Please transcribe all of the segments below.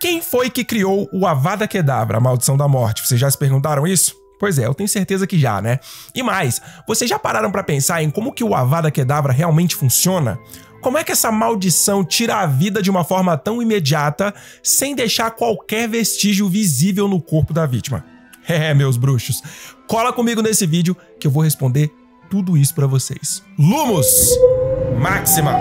Quem foi que criou o Avada Kedavra, a maldição da morte? Vocês já se perguntaram isso? Pois é, eu tenho certeza que já, né? E mais, vocês já pararam pra pensar em como que o Avada Kedavra realmente funciona? Como é que essa maldição tira a vida de uma forma tão imediata, sem deixar qualquer vestígio visível no corpo da vítima? Meus bruxos, cola comigo nesse vídeo que eu vou responder tudo isso pra vocês. Lumos Máxima!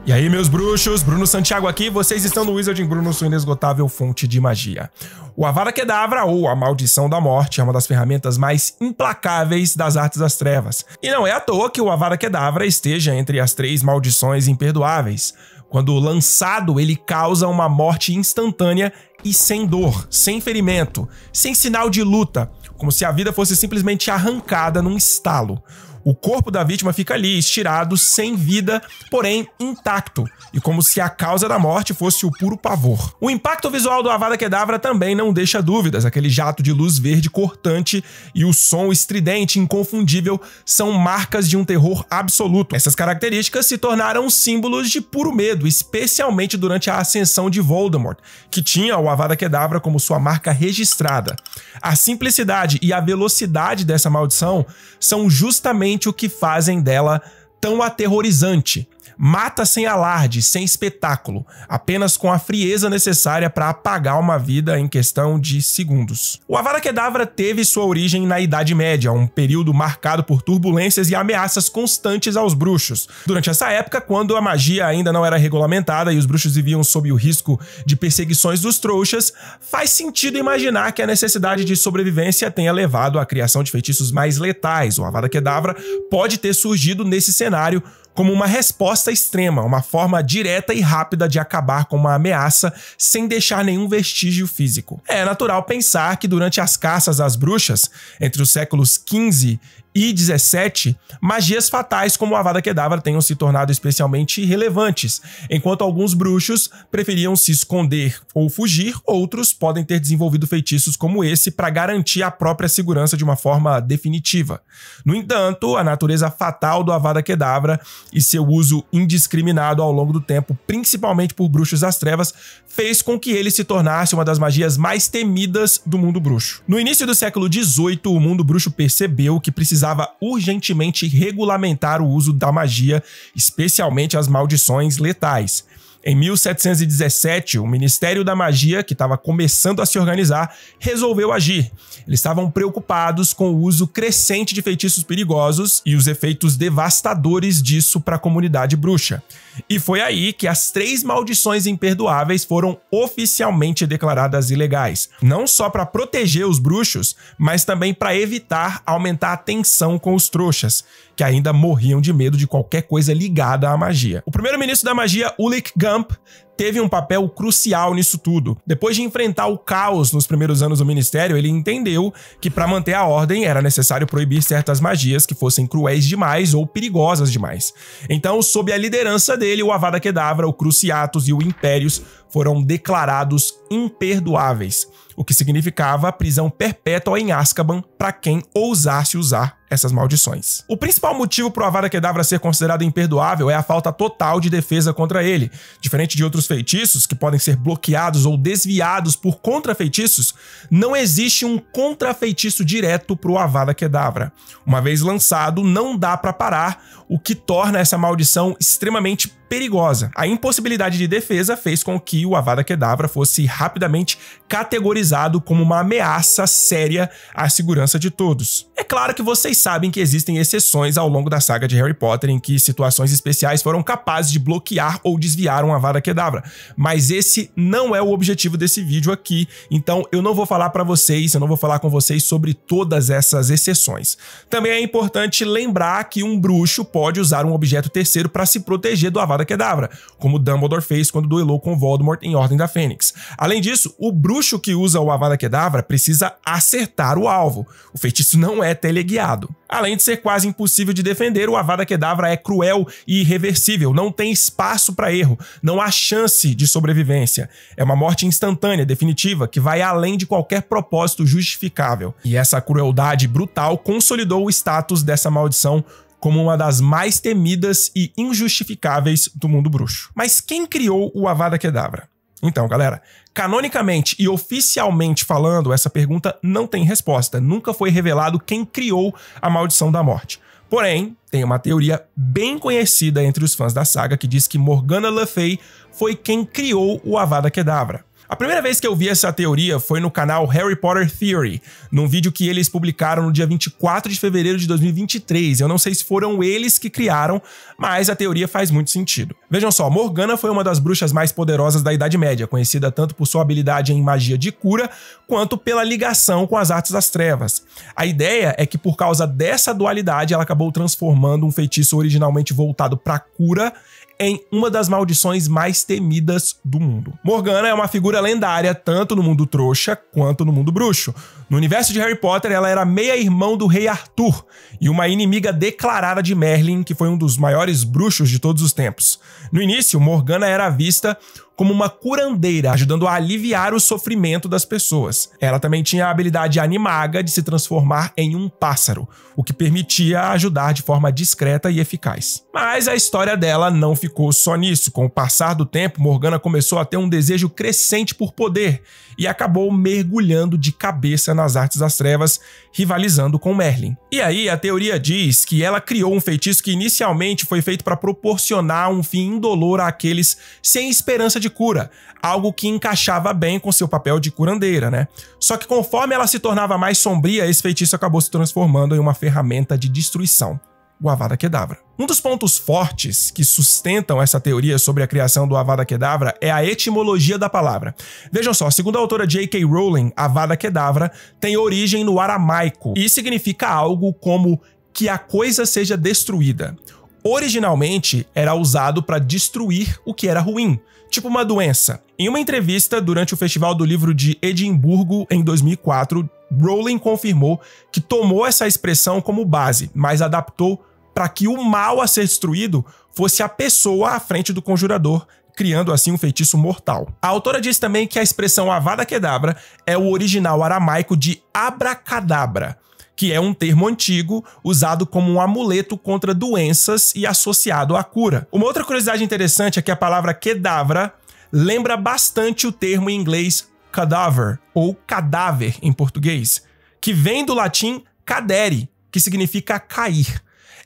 E aí, meus bruxos, Bruno Santiago aqui, vocês estão no Wizarding Bruno, sua inesgotável fonte de magia. O Avada Kedavra, ou a Maldição da Morte, é uma das ferramentas mais implacáveis das artes das trevas. E não é à toa que o Avada Kedavra esteja entre as 3 maldições imperdoáveis. Quando lançado, ele causa uma morte instantânea e sem dor, sem ferimento, sem sinal de luta, como se a vida fosse simplesmente arrancada num estalo. O corpo da vítima fica ali, estirado, sem vida, porém intacto, e como se a causa da morte fosse o puro pavor. O impacto visual do Avada Kedavra também não deixa dúvidas. Aquele jato de luz verde cortante e o som estridente inconfundível são marcas de um terror absoluto. Essas características se tornaram símbolos de puro medo, especialmente durante a ascensão de Voldemort, que tinha o Avada Kedavra como sua marca registrada. A simplicidade e a velocidade dessa maldição são justamente o que fazem dela tão aterrorizante. Mata sem alarde, sem espetáculo, apenas com a frieza necessária para apagar uma vida em questão de segundos. O Avada Kedavra teve sua origem na Idade Média, um período marcado por turbulências e ameaças constantes aos bruxos. Durante essa época, quando a magia ainda não era regulamentada e os bruxos viviam sob o risco de perseguições dos trouxas, faz sentido imaginar que a necessidade de sobrevivência tenha levado à criação de feitiços mais letais. O Avada Kedavra pode ter surgido nesse cenário como uma resposta extrema, uma forma direta e rápida de acabar com uma ameaça sem deixar nenhum vestígio físico. É natural pensar que durante as caças às bruxas, entre os séculos XV e 17, magias fatais como o Avada Kedavra tenham se tornado especialmente relevantes. Enquanto alguns bruxos preferiam se esconder ou fugir, outros podem ter desenvolvido feitiços como esse para garantir a própria segurança de uma forma definitiva. No entanto, a natureza fatal do Avada Kedavra e seu uso indiscriminado ao longo do tempo, principalmente por bruxos das trevas, fez com que ele se tornasse uma das magias mais temidas do mundo bruxo. No início do século XVIII, o mundo bruxo percebeu que precisava urgentemente regulamentar o uso da magia, especialmente as maldições letais. Em 1717, o Ministério da Magia, que estava começando a se organizar, resolveu agir. Eles estavam preocupados com o uso crescente de feitiços perigosos e os efeitos devastadores disso para a comunidade bruxa. E foi aí que as 3 maldições imperdoáveis foram oficialmente declaradas ilegais. Não só para proteger os bruxos, mas também para evitar aumentar a tensão com os trouxas, que ainda morriam de medo de qualquer coisa ligada à magia. O primeiro-ministro da magia, Ulick Gump, teve um papel crucial nisso tudo. Depois de enfrentar o caos nos primeiros anos do ministério, ele entendeu que para manter a ordem era necessário proibir certas magias que fossem cruéis demais ou perigosas demais. Então, sob a liderança dele, o Avada Kedavra, o Cruciatus e o Impérios foram declarados imperdoáveis, o que significava prisão perpétua em Azkaban para quem ousasse usar essas maldições. O principal motivo para o Avada Kedavra ser considerado imperdoável é a falta total de defesa contra ele. Diferente de outros feitiços, que podem ser bloqueados ou desviados por contrafeitiços, não existe um contrafeitiço direto para o Avada Kedavra. Uma vez lançado, não dá para parar, o que torna essa maldição extremamente perigosa. A impossibilidade de defesa fez com que o Avada Kedavra fosse rapidamente categorizado como uma ameaça séria à segurança de todos. É claro que vocês sabem que existem exceções ao longo da saga de Harry Potter em que situações especiais foram capazes de bloquear ou desviar um Avada Kedavra, mas esse não é o objetivo desse vídeo aqui, então eu não vou falar para vocês, eu não vou falar com vocês sobre todas essas exceções. Também é importante lembrar que um bruxo pode usar um objeto terceiro para se proteger do Avada Kedavra, como Dumbledore fez quando duelou com Voldemort em Ordem da Fênix. Além disso, o bruxo que usa o Avada Kedavra precisa acertar o alvo. O feitiço não é teleguiado. Além de ser quase impossível de defender, o Avada Kedavra é cruel e irreversível, não tem espaço para erro, não há chance de sobrevivência. É uma morte instantânea, definitiva, que vai além de qualquer propósito justificável. E essa crueldade brutal consolidou o status dessa maldição como uma das mais temidas e injustificáveis do mundo bruxo. Mas quem criou o Avada Kedavra? Então, galera, canonicamente e oficialmente falando, essa pergunta não tem resposta. Nunca foi revelado quem criou a Maldição da Morte. Porém, tem uma teoria bem conhecida entre os fãs da saga que diz que Morgana Le Fay foi quem criou o Avada Kedavra. A primeira vez que eu vi essa teoria foi no canal Harry Potter Theory, num vídeo que eles publicaram no dia 24 de fevereiro de 2023. Eu não sei se foram eles que criaram, mas a teoria faz muito sentido. Vejam só, Morgana foi uma das bruxas mais poderosas da Idade Média, conhecida tanto por sua habilidade em magia de cura, quanto pela ligação com as artes das trevas. A ideia é que por causa dessa dualidade, ela acabou transformando um feitiço originalmente voltado para cura em uma das maldições mais temidas do mundo. Morgana é uma figura lendária tanto no mundo trouxa quanto no mundo bruxo. No universo de Harry Potter, ela era meia-irmão do rei Arthur e uma inimiga declarada de Merlin, que foi um dos maiores bruxos de todos os tempos. No início, Morgana era vista como uma curandeira, ajudando a aliviar o sofrimento das pessoas. Ela também tinha a habilidade animaga de se transformar em um pássaro, o que permitia ajudar de forma discreta e eficaz. Mas a história dela não ficou só nisso. Com o passar do tempo, Morgana começou a ter um desejo crescente por poder e acabou mergulhando de cabeça nas artes das trevas, rivalizando com Merlin. E aí a teoria diz que ela criou um feitiço que inicialmente foi feito para proporcionar um fim indolor àqueles sem esperança de cura, algo que encaixava bem com seu papel de curandeira, né? Só que conforme ela se tornava mais sombria, esse feitiço acabou se transformando em uma ferramenta de destruição, o Avada Kedavra. Um dos pontos fortes que sustentam essa teoria sobre a criação do Avada Kedavra é a etimologia da palavra. Vejam só, segundo a autora J.K. Rowling, Avada Kedavra tem origem no aramaico e significa algo como que a coisa seja destruída. Originalmente, era usado para destruir o que era ruim, tipo uma doença. Em uma entrevista durante o Festival do Livro de Edimburgo, em 2004, Rowling confirmou que tomou essa expressão como base, mas adaptou para que o mal a ser destruído fosse a pessoa à frente do conjurador, criando assim um feitiço mortal. A autora diz também que a expressão Avada Kedavra é o original aramaico de abracadabra, que é um termo antigo usado como um amuleto contra doenças e associado à cura. Uma outra curiosidade interessante é que a palavra Kedavra lembra bastante o termo em inglês cadaver, ou cadáver em português, que vem do latim cadere, que significa cair.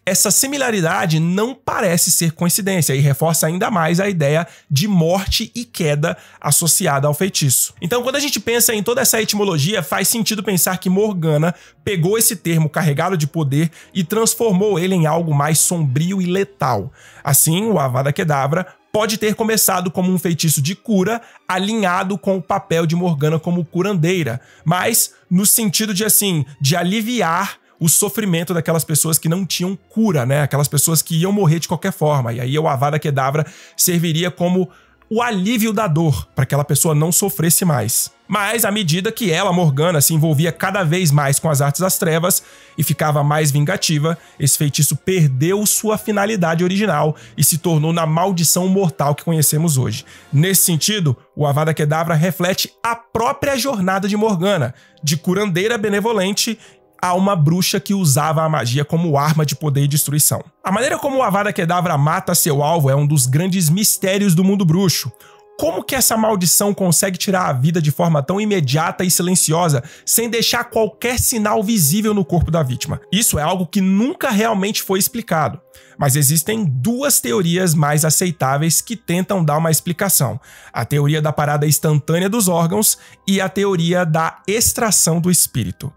Essa similaridade não parece ser coincidência e reforça ainda mais a ideia de morte e queda associada ao feitiço. Então, quando a gente pensa em toda essa etimologia, faz sentido pensar que Morgana pegou esse termo carregado de poder e transformou ele em algo mais sombrio e letal. Assim, o Avada Kedavra pode ter começado como um feitiço de cura, alinhado com o papel de Morgana como curandeira, mas no sentido de aliviar o sofrimento daquelas pessoas que não tinham cura, né? Aquelas pessoas que iam morrer de qualquer forma. E aí o Avada Kedavra serviria como o alívio da dor, para que aquela pessoa não sofresse mais. Mas à medida que ela, Morgana, se envolvia cada vez mais com as artes das trevas e ficava mais vingativa, esse feitiço perdeu sua finalidade original e se tornou na maldição mortal que conhecemos hoje. Nesse sentido, o Avada Kedavra reflete a própria jornada de Morgana, de curandeira benevolente a uma bruxa que usava a magia como arma de poder e destruição. A maneira como o Avada Kedavra mata seu alvo é um dos grandes mistérios do mundo bruxo. Como que essa maldição consegue tirar a vida de forma tão imediata e silenciosa, sem deixar qualquer sinal visível no corpo da vítima? Isso é algo que nunca realmente foi explicado. Mas existem duas teorias mais aceitáveis que tentam dar uma explicação. A teoria da parada instantânea dos órgãos e a teoria da extração do espírito.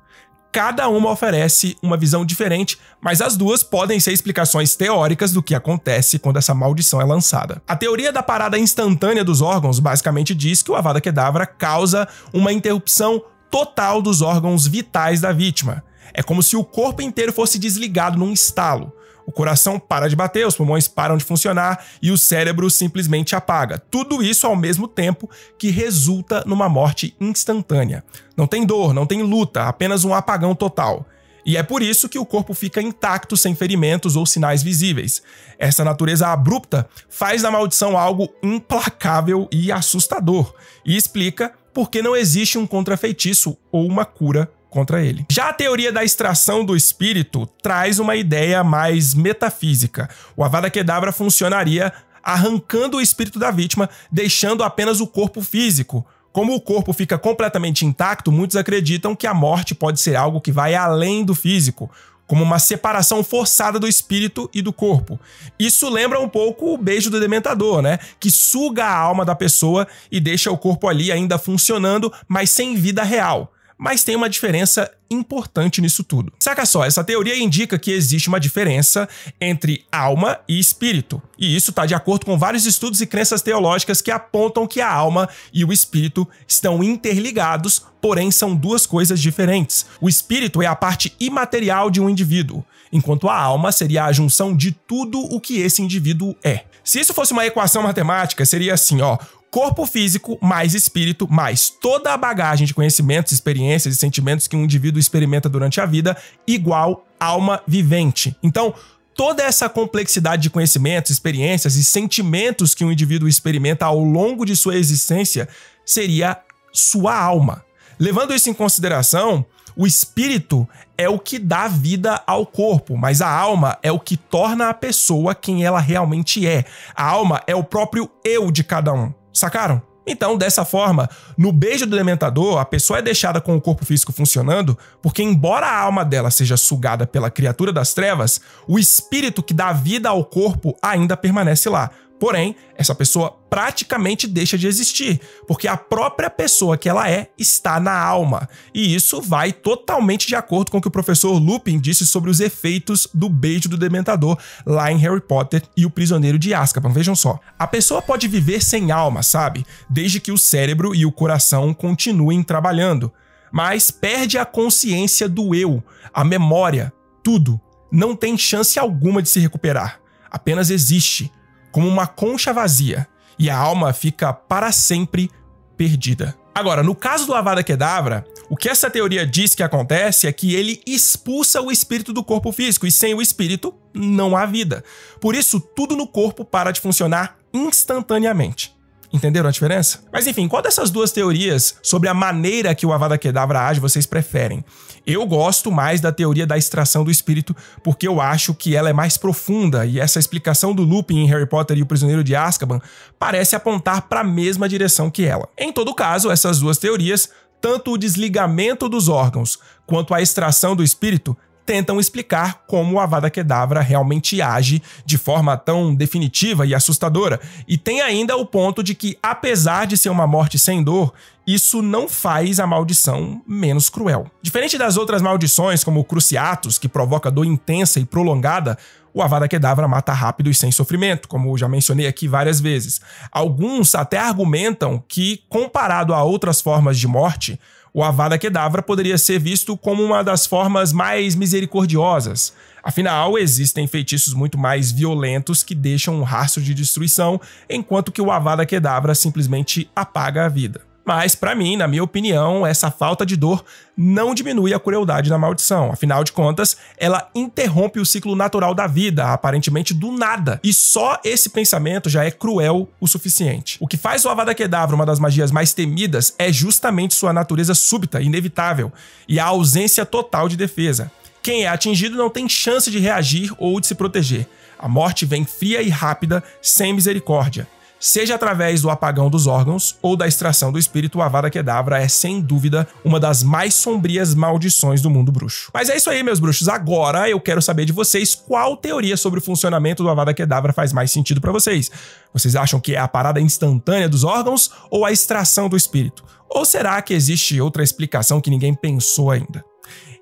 Cada uma oferece uma visão diferente, mas as duas podem ser explicações teóricas do que acontece quando essa maldição é lançada. A teoria da parada instantânea dos órgãos basicamente diz que o Avada Kedavra causa uma interrupção total dos órgãos vitais da vítima. É como se o corpo inteiro fosse desligado num estalo. O coração para de bater, os pulmões param de funcionar e o cérebro simplesmente apaga. Tudo isso ao mesmo tempo que resulta numa morte instantânea. Não tem dor, não tem luta, apenas um apagão total. E é por isso que o corpo fica intacto sem ferimentos ou sinais visíveis. Essa natureza abrupta faz da maldição algo implacável e assustador, e explica por que não existe um contrafeitiço ou uma cura contra ele. Já a teoria da extração do espírito traz uma ideia mais metafísica. O Avada Kedavra funcionaria arrancando o espírito da vítima, deixando apenas o corpo físico. Como o corpo fica completamente intacto, muitos acreditam que a morte pode ser algo que vai além do físico, como uma separação forçada do espírito e do corpo. Isso lembra um pouco o beijo do Dementador, né? Que suga a alma da pessoa e deixa o corpo ali ainda funcionando, mas sem vida real. Mas tem uma diferença importante nisso tudo. Saca só, essa teoria indica que existe uma diferença entre alma e espírito. E isso está de acordo com vários estudos e crenças teológicas que apontam que a alma e o espírito estão interligados, porém são duas coisas diferentes. O espírito é a parte imaterial de um indivíduo, enquanto a alma seria a junção de tudo o que esse indivíduo é. Se isso fosse uma equação matemática, seria assim, ó: corpo físico mais espírito mais toda a bagagem de conhecimentos, experiências e sentimentos que um indivíduo experimenta durante a vida igual alma vivente. Então, toda essa complexidade de conhecimentos, experiências e sentimentos que um indivíduo experimenta ao longo de sua existência seria sua alma. Levando isso em consideração, o espírito é o que dá vida ao corpo, mas a alma é o que torna a pessoa quem ela realmente é. A alma é o próprio eu de cada um. Sacaram? Então, dessa forma, no beijo do Dementador, a pessoa é deixada com o corpo físico funcionando, porque embora a alma dela seja sugada pela criatura das trevas, o espírito que dá vida ao corpo ainda permanece lá. Porém, essa pessoa praticamente deixa de existir, porque a própria pessoa que ela é está na alma. E isso vai totalmente de acordo com o que o professor Lupin disse sobre os efeitos do beijo do Dementador lá em Harry Potter e o Prisioneiro de Azkaban. Vejam só. A pessoa pode viver sem alma, sabe? Desde que o cérebro e o coração continuem trabalhando. Mas perde a consciência do eu, a memória, tudo. Não tem chance alguma de se recuperar. Apenas existe, como uma concha vazia, e a alma fica para sempre perdida. Agora, no caso do Avada Kedavra, o que essa teoria diz que acontece é que ele expulsa o espírito do corpo físico, e sem o espírito não há vida. Por isso, tudo no corpo para de funcionar instantaneamente. Entenderam a diferença? Mas enfim, qual dessas duas teorias sobre a maneira que o Avada Kedavra age vocês preferem? Eu gosto mais da teoria da extração do espírito porque eu acho que ela é mais profunda e essa explicação do Lupin em Harry Potter e o Prisioneiro de Azkaban parece apontar para a mesma direção que ela. Em todo caso, essas duas teorias, tanto o desligamento dos órgãos quanto a extração do espírito, tentam explicar como o Avada Kedavra realmente age de forma tão definitiva e assustadora. E tem ainda o ponto de que, apesar de ser uma morte sem dor, isso não faz a maldição menos cruel. Diferente das outras maldições, como o Cruciatus, que provoca dor intensa e prolongada, o Avada Kedavra mata rápido e sem sofrimento, como já mencionei aqui várias vezes. Alguns até argumentam que, comparado a outras formas de morte, o Avada Kedavra poderia ser visto como uma das formas mais misericordiosas. Afinal, existem feitiços muito mais violentos que deixam um rastro de destruição, enquanto que o Avada Kedavra simplesmente apaga a vida. Mas, pra mim, na minha opinião, essa falta de dor não diminui a crueldade da maldição. Afinal de contas, ela interrompe o ciclo natural da vida, aparentemente do nada. E só esse pensamento já é cruel o suficiente. O que faz o Avada Kedavra uma das magias mais temidas é justamente sua natureza súbita, inevitável, e a ausência total de defesa. Quem é atingido não tem chance de reagir ou de se proteger. A morte vem fria e rápida, sem misericórdia. Seja através do apagão dos órgãos ou da extração do espírito, o Avada Kedavra é, sem dúvida, uma das mais sombrias maldições do mundo bruxo. Mas é isso aí, meus bruxos. Agora eu quero saber de vocês qual teoria sobre o funcionamento do Avada Kedavra faz mais sentido pra vocês. Vocês acham que é a parada instantânea dos órgãos ou a extração do espírito? Ou será que existe outra explicação que ninguém pensou ainda?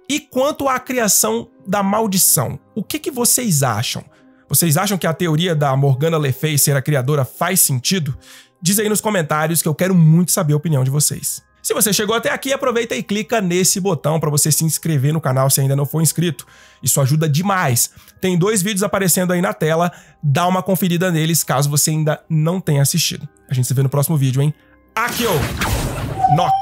E quanto à criação da maldição, o que vocês acham? Vocês acham que a teoria da Morgana Le Fay ser a criadora faz sentido? Diz aí nos comentários que eu quero muito saber a opinião de vocês. Se você chegou até aqui, aproveita e clica nesse botão para você se inscrever no canal se ainda não for inscrito. Isso ajuda demais. Tem 2 vídeos aparecendo aí na tela, dá uma conferida neles caso você ainda não tenha assistido. A gente se vê no próximo vídeo, hein? Accio Nox!